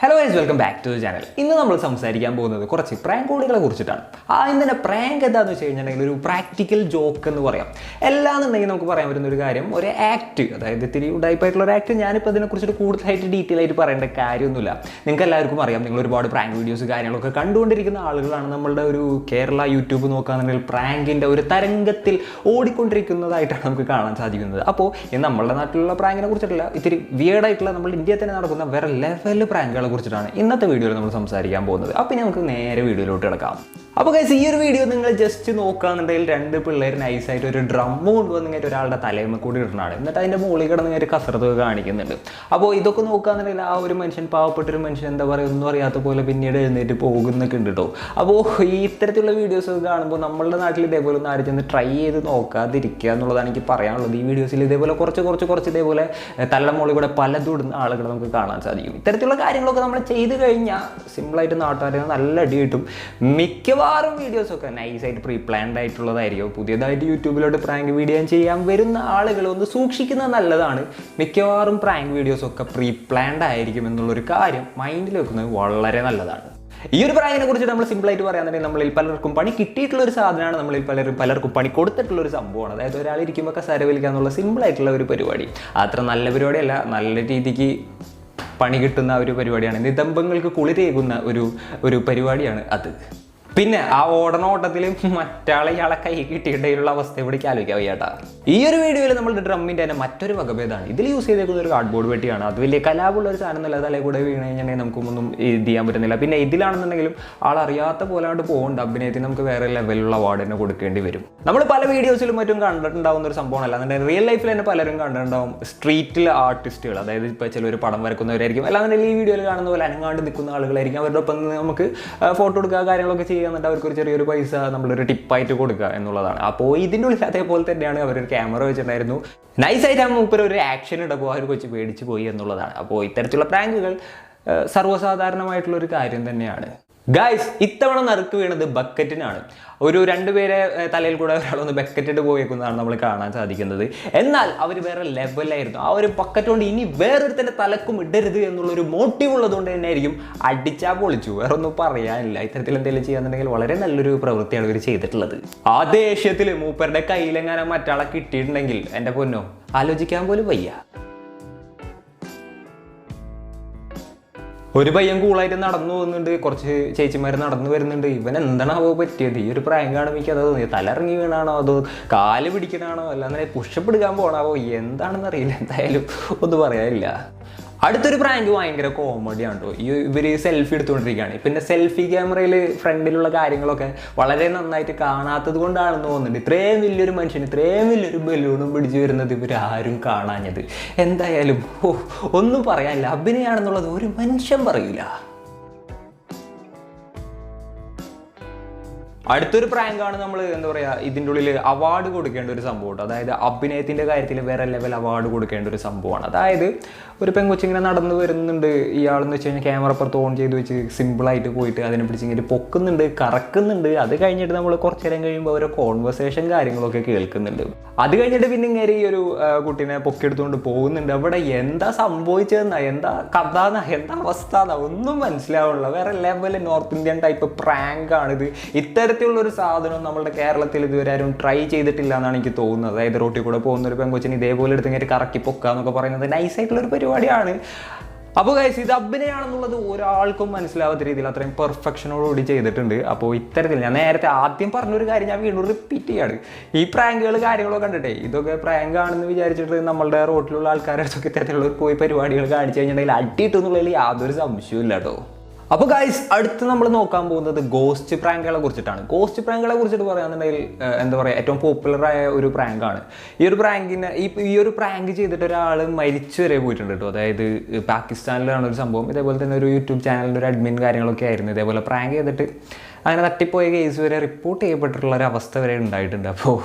Hello guys, welcome back to the channel. ഇന്ന് നമ്മൾ സംസാരിക്കാൻ പോകുന്നത് കുറച്ച് പ്രാങ്ക് കോളുകളെ കുറിച്ചിട്ടാണ്. ആദ്യം തന്നെ പ്രാങ്ക് എന്താണെന്ന് വെച്ച് കഴിഞ്ഞിട്ടുണ്ടെങ്കിൽ ഒരു പ്രാക്ടിക്കൽ ജോക്ക് എന്ന് പറയാം. എല്ലാന്നുണ്ടെങ്കിൽ നമുക്ക് പറയാൻ പറ്റുന്ന ഒരു കാര്യം ഒരു ആക്ട്, അതായത് ഇത്തിരി ഉടായിപ്പായിട്ടുള്ള ഒരു ആക്ട്. ഞാനിപ്പോൾ ഇതിനെക്കുറിച്ചിട്ട് കൂടുതലായിട്ട് ഡീറ്റെയിൽ ആയിട്ട് പറയേണ്ട കാര്യമൊന്നുമില്ല. നിങ്ങൾക്ക് എല്ലാവർക്കും അറിയാം, നിങ്ങൾ ഒരുപാട് പ്രാങ്ക് വീഡിയോസ് കാര്യങ്ങളൊക്കെ കണ്ടുകൊണ്ടിരിക്കുന്ന ആളുകളാണ്. നമ്മളുടെ ഒരു കേരള യൂട്യൂബ് നോക്കുകയാണെന്നുണ്ടെങ്കിൽ പ്രാങ്കിൻ്റെ ഒരു തരംഗത്തിൽ ഓടിക്കൊണ്ടിരിക്കുന്നതായിട്ടാണ് നമുക്ക് കാണാൻ സാധിക്കുന്നത്. അപ്പോൾ നമ്മളുടെ നാട്ടിലുള്ള പ്രാങ്കിനെ കുറിച്ചിട്ടല്ല, ഇത്തിരി വിയേർഡായിട്ടുള്ള നമ്മൾ ഇന്ത്യയിൽ തന്നെ നടക്കുന്ന വേറെ ലെവൽ പ്രാങ്കുകളെ കുറിച്ചിട്ടാണ് ഇന്നത്തെ വീഡിയോയിൽ നമ്മൾ സംസാരിക്കാൻ പോകുന്നത്. അപ്പോൾ നമുക്ക് നേരെ വീഡിയോയിലോട്ട് കിടക്കാം. അപ്പോൾ ഗൈസ്, ഈ ഒരു വീഡിയോ നിങ്ങൾ ജസ്റ്റ് നോക്കുകയാണെന്നുണ്ടെങ്കിൽ രണ്ട് പിള്ളേർ നൈസായിട്ട് ഒരു ഡ്രമ്മ് കൊണ്ടുവന്നിട്ട് ഒരാളുടെ തലയിൽ കൂടി ഇടുന്നതാണ്. എന്നിട്ട് അതിൻ്റെ മുകളിൽ കിടന്ന് ഒരു കസരത്ത് കാണിക്കുന്നുണ്ട്. അപ്പോൾ ഇതൊക്കെ നോക്കുകയാണെന്നുണ്ടെങ്കിൽ ആ ഒരു മനുഷ്യൻ, പാവപ്പെട്ടൊരു മനുഷ്യൻ, എന്താ പറയുക, ഒന്നും അറിയാത്ത പോലെ പിന്നീട് എഴുന്നേറ്റ് പോകുന്നൊക്കെ ഉണ്ട് കേട്ടോ. അപ്പോൾ ഈ ഇത്തരത്തിലുള്ള വീഡിയോസ് കാണുമ്പോൾ നമ്മളുടെ നാട്ടിൽ ഇതേപോലെ ഒന്ന് ആരും ചെന്ന് ട്രൈ ചെയ്ത് നോക്കാതിരിക്കുക എന്നുള്ളതാണ് എനിക്ക് പറയാനുള്ളത്. ഈ വീഡിയോസിൽ ഇതേപോലെ കുറച്ച് ഇതേപോലെ തലയുടെ മുകളിൽ കൂടെ പലതും ഇടുന്ന ആളുകൾ നമുക്ക് കാണാൻ സാധിക്കും. ഇത്തരത്തിലുള്ള കാര്യങ്ങളൊക്കെ നമ്മൾ ചെയ്ത് കഴിഞ്ഞാൽ സിമ്പിളായിട്ട് നാട്ടുകാരെ നല്ല അടി കിട്ടും. മിക്കവാറും വീഡിയോസൊക്കെ നൈസായിട്ട് പ്രീ പ്ലാൻഡ് ആയിട്ടുള്ളതായിരിക്കും. പുതിയതായിട്ട് യൂട്യൂബിലോട്ട് പ്രാങ്ക് വീഡിയോ ചെയ്യാൻ വരുന്ന ആളുകൾ ഒന്ന് സൂക്ഷിക്കുന്നത് നല്ലതാണ്. മിക്കവാറും പ്രാങ്ക് വീഡിയോസൊക്കെ പ്രീ പ്ലാൻഡ് ആയിരിക്കും എന്നുള്ളൊരു കാര്യം മൈൻഡിൽ വെക്കുന്നത് വളരെ നല്ലതാണ്. ഈ ഒരു പ്രാങ്കിനെ കുറിച്ച് നമ്മൾ സിമ്പിളായിട്ട് പറയാന്നുണ്ടെങ്കിൽ നമ്മളിൽ പലർക്കും പണി കിട്ടിയിട്ടുള്ള ഒരു സാധനമാണ്, നമ്മളിൽ പലർക്കും പണി കൊടുത്തിട്ടുള്ള ഒരു സംഭവമാണ്. അതായത് ഒരാൾ ഇരിക്കുമ്പോൾ കസേര വലിക്കുക എന്നുള്ള സിമ്പിളായിട്ടുള്ള ഒരു പരിപാടി. അത്ര നല്ല പരിപാടിയല്ല, നല്ല രീതിക്ക് പണി കിട്ടുന്ന ഒരു പരിപാടിയാണ്. നിതംബങ്ങൾക്ക് കുളിരേകുന്ന ഒരു പരിപാടിയാണ് അത്. പിന്നെ ആ ഓട്ടത്തിൽ മറ്റാളെ ഇയാളെ കൈ കിട്ടിയിട്ടുള്ള അവസ്ഥ ഇവിടേക്ക് ആലോചിക്കാൻ വയ്യാട്ടാ. ഈ ഒരു വീഡിയോയിൽ നമ്മുടെ ഡ്രമ്മിൻ്റെ തന്നെ മറ്റൊരു വകഭേദമാണ്. ഇതിൽ യൂസ് ചെയ്തേക്കുന്ന ഒരു കാർഡ്ബോർഡ് പെട്ടിയാണ്. അത് വലിയ കലാപുള്ള ഒരു സാധനം എന്നല്ല, തലയിൽ കൂടെ വീണ് കഴിഞ്ഞാൽ നമുക്കൊന്നും ഇത് ചെയ്യാൻ പറ്റുന്നില്ല. പിന്നെ ഇതിലാണെന്നുണ്ടെങ്കിലും ആളറിയാത്ത പോലെ ആയിട്ട് പോകുന്നുണ്ട്. അഭിനയത്തിന് നമുക്ക് വേറെ ലെവലിലുള്ള അവാർഡ് തന്നെ കൊടുക്കേണ്ടി വരും. നമ്മൾ പല വീഡിയോസിലും മറ്റും കണ്ടിട്ടുണ്ടാവുന്ന ഒരു സംഭവമല്ല, അല്ലാന്നുണ്ടെങ്കിൽ റിയൽ ലൈഫിൽ തന്നെ പലരും കണ്ടിട്ടുണ്ടാവും. സ്ട്രീറ്റിൽ ആർട്ടിസ്റ്റുകൾ, അതായത് ഇപ്പോൾ ചിലർ പടം വരക്കുന്നവരായിരിക്കും, അല്ലാന്നുണ്ടെങ്കിൽ ഈ വീഡിയോയിൽ കാണുന്ന പോലെ അനങ്ങാണ്ട് നിൽക്കുന്ന ആളുകളായിരിക്കും. അവരുടെ ഒപ്പം നമുക്ക് ഫോട്ടോ എടുക്കുക, കാര്യങ്ങളൊക്കെ ചെയ്യുക, എന്നിട്ട് അവർക്കൊരു ചെറിയൊരു പൈസ നമ്മളൊരു ടിപ്പായിട്ട് കൊടുക്കുക എന്നുള്ളതാണ്. അപ്പോൾ ഇതിൻ്റെ ഉള്ളിൽ അതേപോലെ തന്നെയാണ്. അവരൊരു ക്യാമറ വെച്ചിട്ടുണ്ടായിരുന്നു. നൈസായിട്ട് ആ മൂപ്പർ ഒരു ആക്ഷൻ ഇടുമ്പോൾ അവർ കൊച്ച് പേടിച്ച് പോയി എന്നുള്ളതാണ്. അപ്പോൾ ഇത്തരത്തിലുള്ള പ്രാങ്കുകൾ സർവ്വസാധാരണമായിട്ടുള്ളൊരു കാര്യം തന്നെയാണ്. ഗായ്സ്, ഇത്തവണ നറുക്ക് വീണത് ബക്കറ്റിനാണ്. ഒരു രണ്ടുപേരെ തലയിൽ കൂടെ ഒരാളൊന്ന് ബക്കറ്റിട്ട് പോയേക്കുന്നതാണ് നമ്മൾ കാണാൻ സാധിക്കുന്നത്. എന്നാൽ അവർ വേറെ ലെവലായിരുന്നു. ആ ഒരു ബക്കറ്റ് കൊണ്ട് ഇനി വേറൊരുത്തൻ്റെ തലക്കും ഇടരുത് എന്നുള്ളൊരു മോട്ടീവ് ഉള്ളതുകൊണ്ട് തന്നെ ആയിരിക്കും അടിച്ചാൽ പൊളിച്ചു. വേറെ ഒന്നും പറയാനില്ല. ഇത്തരത്തിൽ എന്തെങ്കിലും ചെയ്യാന്നുണ്ടെങ്കിൽ വളരെ നല്ലൊരു പ്രവൃത്തിയാണ് ഇവർ ചെയ്തിട്ടുള്ളത്. ആ ദേഷ്യത്തിൽ മൂപ്പരുടെ കയ്യിലെങ്ങാനും മറ്റാളെ കിട്ടിയിട്ടുണ്ടെങ്കിൽ എൻ്റെ പൊന്നോ, ആലോചിക്കാൻ പോലും വയ്യ. ഒരു പയ്യൻ കൂളായിട്ട് നടന്നു പോകുന്നുണ്ട്, കുറച്ച് ചേച്ചിമാർ നടന്നു വരുന്നുണ്ട്. ഇവൻ എന്താണാവോ പറ്റിയത്? ഈ ഒരു പ്രാങ്ക് കാണുമ്പോൾ എനിക്ക് അത് തോന്നിയത് തലയിറങ്ങി വീണാണോ, അതോ കാല് പിടിക്കണാണോ, അല്ലാതെ പുഷപ്പ് എടുക്കാൻ പോകണാവോ, എന്താണെന്ന് അറിയില്ല. എന്തായാലും ഒന്നും പറയാനില്ല. അടുത്തൊരു പ്രാങ്ക് ഭയങ്കര കോമഡിയാണ് കേട്ടോ. ഇവർ സെൽഫി എടുത്തുകൊണ്ടിരിക്കുകയാണ്. പിന്നെ സെൽഫി ക്യാമറയിൽ ഫ്രണ്ടിലുള്ള കാര്യങ്ങളൊക്കെ വളരെ നന്നായിട്ട് കാണാത്തത് കൊണ്ടാണെന്ന് തോന്നുന്നുണ്ട് ഇത്രയും വലിയൊരു മനുഷ്യൻ ഇത്രയും വലിയൊരു ബലൂണും പിടിച്ചു വരുന്നത് ഇവരാരും കാണാഞ്ഞത്. എന്തായാലും ഒന്നും പറയാനില്ല. അഭിനയാണെന്നുള്ളത് ഒരു മനുഷ്യൻ പറയില്ല. അടുത്തൊരു പ്രാങ്കാണ്. നമ്മൾ എന്താ പറയുക, ഇതിൻ്റെ ഉള്ളിൽ അവാർഡ് കൊടുക്കേണ്ട ഒരു സംഭവം. അതായത് അഭിനയത്തിൻ്റെ കാര്യത്തിൽ വേറെ ലെവൽ അവാർഡ് കൊടുക്കേണ്ട ഒരു സംഭവമാണ്. അതായത് ഒരു പെങ്കൊച്ചിങ്ങനെ നടന്നു വരുന്നുണ്ട്. ഇയാളെന്ന് വെച്ച് കഴിഞ്ഞാൽ ക്യാമറ പുറത്ത് ഓൺ ചെയ്ത് വെച്ച് സിമ്പിളായിട്ട് പോയിട്ട് അതിനെ പിടിച്ചിങ്ങനെ പൊക്കുന്നുണ്ട്, കറക്കുന്നുണ്ട്. അത് കഴിഞ്ഞിട്ട് നമ്മൾ കുറച്ച് നേരം കഴിയുമ്പോൾ ഓരോ കോൺവെർസേഷൻ കാര്യങ്ങളൊക്കെ കേൾക്കുന്നുണ്ട്. അത് കഴിഞ്ഞിട്ട് പിന്നെ ഇങ്ങനെ ഈ ഒരു കുട്ടീനെ പൊക്കിയെടുത്തുകൊണ്ട് പോകുന്നുണ്ട്. അവിടെ എന്താ സംഭവിച്ചതെന്നാ, എന്താ കഥ എന്നാ, എന്താ അവസ്ഥ എന്നാ ഒന്നും മനസ്സിലാവുന്നില്ല. വേറെ ലെവൽ നോർത്ത് ഇന്ത്യൻ ടൈപ്പ് പ്രാങ്കാണിത്. ഇത്തരത്തിലുള്ളൊരു സാധനം നമ്മുടെ കേരളത്തിൽ ഇതുവരെ ആരും ട്രൈ ചെയ്തിട്ടില്ല എന്നാണ് എനിക്ക് തോന്നുന്നത്. അതായത് റോട്ടിൽ കൂടെ പോകുന്ന ഒരു പെങ്കൊച്ചിന് ഇതേപോലെ എടുത്തിങ്ങനെ കറക്കി പൊക്കുക എന്നൊക്കെ പറയുന്നത് നൈസായിട്ടുള്ളൊരു പരിപാടിയാണ്. അപ്പോൾ ഗൈസ്, ഇത് അഭിനയാണെന്നുള്ളത് ഒരാൾക്കും മനസ്സിലാവാത്ത രീതിയിൽ അത്രയും പെർഫെക്ഷനോടുകൂടി ചെയ്തിട്ടുണ്ട്. അപ്പോൾ ഇത്തരത്തിൽ ഞാൻ നേരത്തെ ആദ്യം പറഞ്ഞൊരു കാര്യം ഞാൻ വീണ്ടും റിപ്പീറ്റ് ചെയ്യാണ്. ഈ പ്രാങ്കുകൾ കാര്യങ്ങളൊക്കെ കണ്ടിട്ടേ ഇതൊക്കെ പ്രാങ്ക് ആണെന്ന് വിചാരിച്ചിട്ട് നമ്മളുടെ റോട്ടിലുള്ള ആൾക്കാരുടെ അടുത്തൊക്കെ ഇത്തരത്തിലുള്ള പോയി പരിപാടികൾ കാണിച്ചു കഴിഞ്ഞിട്ടുണ്ടെങ്കിൽ അടിയിട്ടുന്നുള്ളതിൽ യാതൊരു സംശയവും ഇല്ല കേട്ടോ. അപ്പോൾ ഗൈസ്, അടുത്ത് നമ്മൾ നോക്കാൻ പോകുന്നത് ഗോസ്റ്റ് പ്രാങ്കുകളെ കുറിച്ചിട്ടാണ്. ഗോസ്റ്റ് പ്രാങ്കുകളെ കുറിച്ചിട്ട് പറയുകയാണെന്നുണ്ടെങ്കിൽ എന്താ പറയുക, ഏറ്റവും പോപ്പുലറായ ഒരു പ്രാങ്കാണ്. ഈ ഒരു പ്രാങ്ക് ചെയ്തിട്ട് ഒരാൾ മരിച്ചു വരെ പോയിട്ടുണ്ട് കേട്ടോ. അതായത് പാകിസ്ഥാനിലാണ് ഒരു സംഭവം. ഇതേപോലെ തന്നെ ഒരു യൂട്യൂബ് ചാനലിൻ്റെ ഒരു അഡ്മിൻ കാര്യങ്ങളൊക്കെ ആയിരുന്നു. ഇതേപോലെ പ്രാങ്ക് ചെയ്തിട്ട് അങ്ങനെ തട്ടിപ്പോയ കേസ് വരെ റിപ്പോർട്ട് ചെയ്യപ്പെട്ടിട്ടുള്ള ഒരു അവസ്ഥ വരെ ഉണ്ടായിട്ടുണ്ട്. അപ്പോൾ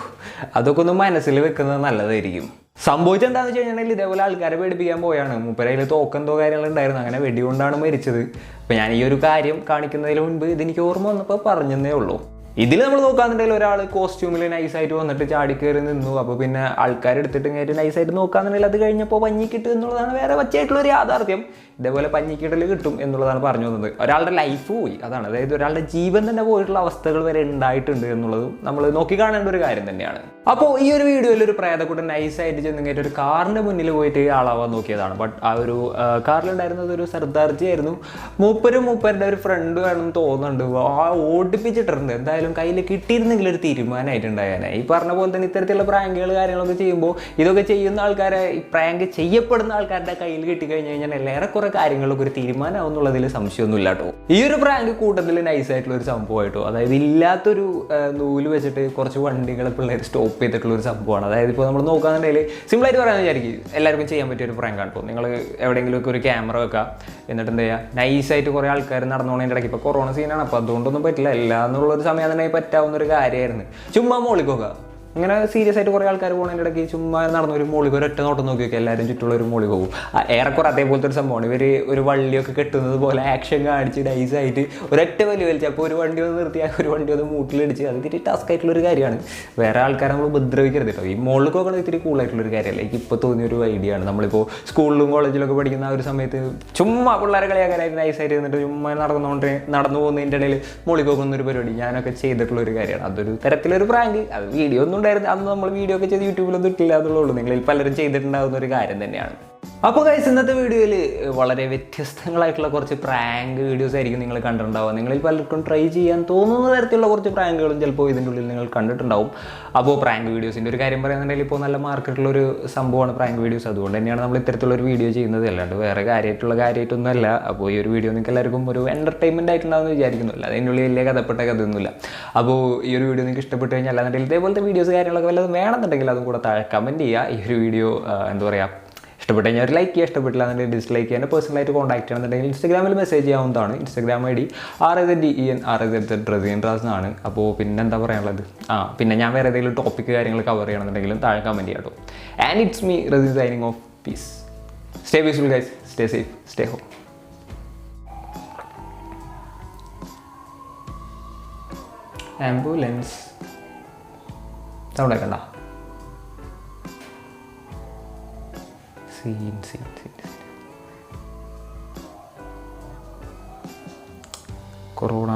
അതൊക്കെ ഒന്ന് മനസ്സിൽ വെക്കുന്നത് നല്ലതായിരിക്കും. സംഭവിച്ചെന്താണെന്ന് വെച്ച് കഴിഞ്ഞിട്ടുണ്ടെങ്കിൽ ഇതേപോലെ ആൾക്കാരെ പേടിപ്പിക്കാൻ പോയാണ്. മൂപ്പരയിൽ തോക്കെന്തോ കാര്യങ്ങളുണ്ടായിരുന്നു, അങ്ങനെ വെടികൊണ്ടാണ് മരിച്ചത്. അപ്പോൾ ഞാൻ ഈ ഒരു കാര്യം കാണിക്കുന്നതിന് മുൻപ് ഇതെനിക്ക് ഓർമ്മ വന്നപ്പോൾ പറഞ്ഞതേ ഉള്ളൂ. ഇതിൽ നമ്മൾ നോക്കാന്നുണ്ടെങ്കിൽ ഒരാൾ കോസ്റ്റ്യൂമിൽ നൈസായിട്ട് വന്നിട്ട് ചാടിക്കയറി നിന്നു. അപ്പോൾ പിന്നെ ആൾക്കാരെടുത്തിട്ട് ഇങ്ങനെ നൈസായിട്ട് നോക്കാന്നുണ്ടെങ്കിൽ അത് കഴിഞ്ഞപ്പോൾ പഞ്ഞി കിട്ടും എന്നുള്ളതാണ് വേറെ വച്ചായിട്ടുള്ളൊരു യാഥാർത്ഥ്യം. ഇതേപോലെ പഞ്ഞിക്കിടൽ കിട്ടും എന്നുള്ളതാണ് പറഞ്ഞു വന്നത്. ഒരാളുടെ ലൈഫ് പോയി, അതാണ്, അതായത് ഒരാളുടെ ജീവൻ തന്നെ പോയിട്ടുള്ള അവസ്ഥകൾ വരെ ഉണ്ടായിട്ടുണ്ട് എന്നുള്ളതും നമ്മൾ നോക്കി കാണേണ്ട ഒരു കാര്യം തന്നെയാണ്. അപ്പോൾ ഈ ഒരു വീഡിയോയിൽ ഒരു പ്രേതക്കൂട്ടം നൈസായിട്ട് ചെന്ന് കയറ്റി ഒരു കാറിൻ്റെ മുന്നിൽ പോയിട്ട് ആളാവാൻ നോക്കിയതാണ്. ബട്ട് ആ ഒരു കാറിലുണ്ടായിരുന്നത് ഒരു സർദാർജി ആയിരുന്നു. മൂപ്പരുടെ ഒരു ഫ്രണ്ട് വേണമെന്ന് തോന്നുന്നുണ്ട്. ആ ഓടിപ്പിച്ചിട്ടുണ്ട്. എന്തായാലും കയ്യിൽ കിട്ടിയിരുന്നെങ്കിൽ ഒരു തീരുമാനമായിട്ടുണ്ടായാനെ. ഈ പറഞ്ഞ പോലെ തന്നെ ഇത്തരത്തിലുള്ള പ്രാങ്കുകൾ കാര്യങ്ങളൊക്കെ ചെയ്യുമ്പോൾ ഇതൊക്കെ ചെയ്യുന്ന ആൾക്കാരെ, ഈ പ്രാങ്ക് ചെയ്യപ്പെടുന്ന ആൾക്കാരുടെ കയ്യിൽ കിട്ടിക്കഴിഞ്ഞ് കഴിഞ്ഞാൽ ഏറെക്കുറെ കാര്യങ്ങളൊക്കെ ഒരു തീരുമാനമാവും എന്നുള്ളതിൽ സംശയമൊന്നുമില്ല കേട്ടോ. ഈ ഒരു പ്രാങ്ക് കൂട്ടത്തിൽ നൈസായിട്ടുള്ള ഒരു സംഭവമായിട്ടോ, അതായത് ഇല്ലാത്തൊരു നൂല് വെച്ചിട്ട് കുറച്ച് വണ്ടികളെ പിള്ളേർ സ്റ്റോപ്പ് ചെയ്തിട്ടുള്ള ഒരു സംഭവമാണ്. അതായത് ഇപ്പോൾ നമ്മൾ നോക്കുകയാണെന്നുണ്ടെങ്കിൽ സിമ്പിളായിട്ട് പറയാമെന്ന് വിചാരിക്കും, എല്ലാവർക്കും ചെയ്യാൻ പറ്റിയ ഒരു പ്രാങ്ക് ആണ്. നിങ്ങൾ എവിടെയെങ്കിലുമൊക്കെ ഒരു ക്യാമറ വെക്കുക, എന്നിട്ട് എന്താ ചെയ്യുക, നൈസായിട്ട് കുറേ ആൾക്കാർ നടന്നുകൊണ്ടതിൻ്റെ ഇടയ്ക്ക്, ഇപ്പോൾ കൊറോണ സീനാണ്, അപ്പോൾ അതുകൊണ്ടൊന്നും പറ്റില്ല, എല്ലാ എന്നുള്ളൊരു സമയം തന്നെ പറ്റാവുന്ന ഒരു കാര്യമായിരുന്നു. ചുമ്മാ മോളിക്കൊക്കെ ഇങ്ങനെ സീരിയസ് ആയിട്ട് കുറേ ആൾക്കാർ പോകുന്നതിൻ്റെ ഇടയ്ക്ക് ചുമ്മാ നടന്ന ഒരു മോളിക്ക് ഒരൊറ്റ നോട്ടം നോക്കി വയ്ക്കുക, എല്ലാവരും ചുറ്റുള്ള ഒരു മോളി പോകും. ഏറെക്കുറെ അതേപോലത്തെ ഒരു സംഭവമാണ്. ഇവർ ഒരു വള്ളിയൊക്കെ കെട്ടുന്നത് പോലെ ആക്ഷൻ കാണിച്ച് നൈസായിട്ട് ഒരൊറ്റ വലിയ വലിച്ച്, അപ്പോൾ ഒരു വണ്ടി ഒന്ന് നിർത്തിയാൽ ഒരു വണ്ടി ഒന്ന് മൂട്ടിലടിച്ച്, അത് ഇത്തിരി ടാസ്ക് ആയിട്ടുള്ളൊരു കാര്യമാണ്. വേറെ ആൾക്കാരെ നമ്മൾ ഉപദ്രവിക്കരുത് കേട്ടോ. ഈ മോളിൽ നോക്കണത് ഇത്തിരി കൂളായിട്ടുള്ളൊരു കാര്യമല്ല. എനിക്ക് ഇപ്പോൾ തോന്നിയൊരു ഐഡിയ ആണ്. നമ്മളിപ്പോൾ സ്കൂളിലും കോളേജിലൊക്കെ പഠിക്കുന്ന ആ ഒരു സമയത്ത് ചുമ്മാ പിള്ളേരെ കളിയാക്കാനായിട്ട് നൈസായിട്ട് എന്നിട്ട് ചുമ്മാ നടന്നു പോകുന്നതിൻ്റെ ഇടയിൽ മോളിൽ നോക്കുന്നൊരു പരിപാടി ഞാനൊക്കെ ചെയ്തിട്ടുള്ളൊരു കാര്യമാണ്. അതൊരു തരത്തിലൊരു പ്രാങ്ക്. അത് വീഡിയോ ഒന്നും ഉണ്ടായിരുന്നു, അന്ന് നമ്മൾ വീഡിയോ ഒക്കെ ചെയ്ത് യൂട്യൂബിലൊന്നും ഇട്ടില്ല എന്നുള്ളൂ. നിങ്ങളിൽ പലരും ചെയ്തിട്ടുണ്ടാകുന്ന ഒരു കാര്യം തന്നെയാണ്. അപ്പോൾ ഗൈസ്, ഇന്നത്തെ വീഡിയോയിൽ വളരെ വ്യത്യസ്തങ്ങളായിട്ടുള്ള കുറച്ച് പ്രാങ്ക് വീഡിയോസ് ആയിരിക്കും നിങ്ങൾ കണ്ടിട്ടുണ്ടാവുക. നിങ്ങളിൽ പലർക്കും ട്രൈ ചെയ്യാൻ തോന്നുന്ന തരത്തിലുള്ള കുറച്ച് പ്രാങ്കുകളും ചിലപ്പോൾ ഇതിൻ്റെ ഉള്ളിൽ നിങ്ങൾ കണ്ടിട്ടുണ്ടാവും. അപ്പോൾ പ്രാങ്ക് വീഡിയോസിൻ്റെ ഒരു കാര്യം പറയുന്നുണ്ടെങ്കിൽ ഇപ്പോൾ നല്ല മാർക്കറ്റുള്ളൊരു സംഭവമാണ് പ്രാങ്ക് വീഡിയോസ്. അതുകൊണ്ട് തന്നെയാണ് നമ്മൾ ഇത്തരത്തിലുള്ളൊരു വീഡിയോ ചെയ്യുന്നത്, അല്ലാണ്ട് വേറെ കാര്യമായിട്ടൊന്നുമല്ല. അപ്പോൾ ഈ ഒരു വീഡിയോ നിങ്ങൾക്ക് എല്ലാവർക്കും ഒരു എൻ്റർടൈൻമെൻറ്റ് ആയിട്ടുണ്ടാകുമെന്ന് വിചാരിക്കുന്നില്ല. അതിൻ്റെ ഉള്ളിൽ വലിയ കഥപ്പെട്ട കഥയൊന്നുമില്ല. അപ്പോൾ ഈ ഒരു വീഡിയോ നിങ്ങൾക്ക് ഇഷ്ടപ്പെട്ട് കഴിഞ്ഞാൽ, അല്ലാന്നുണ്ടെങ്കിൽ ഇതേപോലത്തെ വീഡിയോസ് കാര്യങ്ങളൊക്കെ വല്ലതും വേണമെന്നുണ്ടെങ്കിൽ അതും കൂടെ താഴെ കമൻറ്റ് ചെയ്യുക. ഈ ഒരു വീഡിയോ എന്താ പറയുക, ഇഷ്ടപ്പെട്ട് കഴിഞ്ഞാൽ ഒരു ലൈക്ക് ചെയ്യുക, ഇഷ്ടപ്പെട്ടില്ല എന്നുണ്ടെങ്കിൽ ഡിസ്ലൈക്ക് ചെയ്യാൻ, പേഴ്സണലായിട്ട് കോൺടാക്ട് ചെയ്യണമെന്നുണ്ടെങ്കിൽ ഇൻസ്റ്റാഗ്രാമിൽ മെസ്സേജ് ചെയ്യാവുന്നതാണ്. ഇൻസ്റ്റാഗ്രാം ID RAZEEN എന്നാണ്. അപ്പോൾ പിന്നെ എന്താ പറയാനുള്ളത്, പിന്നെ ഞാൻ വേറെ ഏതെങ്കിലും ടോപ്പിക്ക് കാര്യങ്ങൾ കവർ ചെയ്യണമെന്നുണ്ടെങ്കിലും താഴെ കമൻറ്റ് ചെയ്യാം കേട്ടോ. And it's me Razeen signing off. Peace. Stay peaceful guys, stay safe, stay home. Ambulance sound ആക്കണ്ട. Scene corona